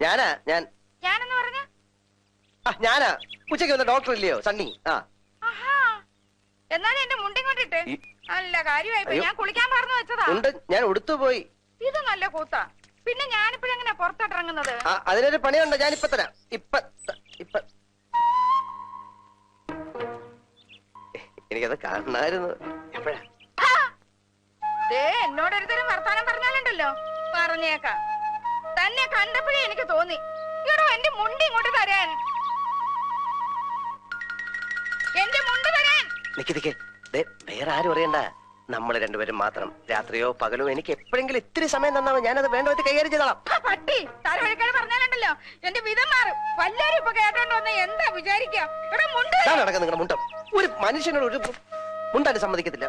ഞാനെന്ന് പറഞ്ഞ ഞാനാ ഉച്ചയ്ക്ക് വന്ന ഡോക്ടർ ഇല്ലയോ സണ്ണി? എന്നാലും എന്റെ മുണ്ടി കൊണ്ടിട്ട് നല്ല കാര്യമായി. ഞാൻ കുളിക്കാൻ പറഞ്ഞു വെച്ചതാ. ഞാൻ ഉടുത്തുപോയി. ഇത് നല്ല കൂത്താ. പിന്നെ ഞാനിപ്പോഴെങ്ങനെ പുറത്തോട്ടിറങ്ങുന്നത്? അതിനൊരു പണിയുണ്ട്, ഞാനിപ്പ തരാം. ഇപ്പൊ എനിക്കത് കാണായിരുന്നു. എപ്പോഴാ എന്നോടൊരുത്തരും വർത്താനം പറഞ്ഞാലുണ്ടല്ലോ പറഞ്ഞേക്കാം. തന്നെ കണ്ടപ്പോഴേ എനിക്ക് തോന്നി എടോ എന്റെ മുണ്ടി ഇങ്ങോട്ട് തരാൻ. എന്റെ മുണ്ട് തരാൻ. നിക്ക് വേറെ ആരും അറിയണ്ട, നമ്മള് രണ്ടുപേരും മാത്രം. രാത്രിയോ പകലോ എനിക്ക് എപ്പോഴെങ്കിലും ഇത്തിരി സമയം തന്നാവും, ഞാനത് വേണ്ട വിധത്തിൽ കൈകാര്യം ചെയ്തോളാം. പട്ടി തലവഴിക്കാൻ പറഞ്ഞാലുണ്ടല്ലോ എന്റെ വിധം മാറും. വല്ലാരും ഇപ്പൊ കേട്ടോണ്ടോന്ന് എന്താ വിചാരിക്കാം? നടക്കാം നിങ്ങളുടെ മുണ്ടം. ഒരു മനുഷ്യനോട് ഒരു മുണ്ടാനും സമ്മതിക്കത്തില്ല.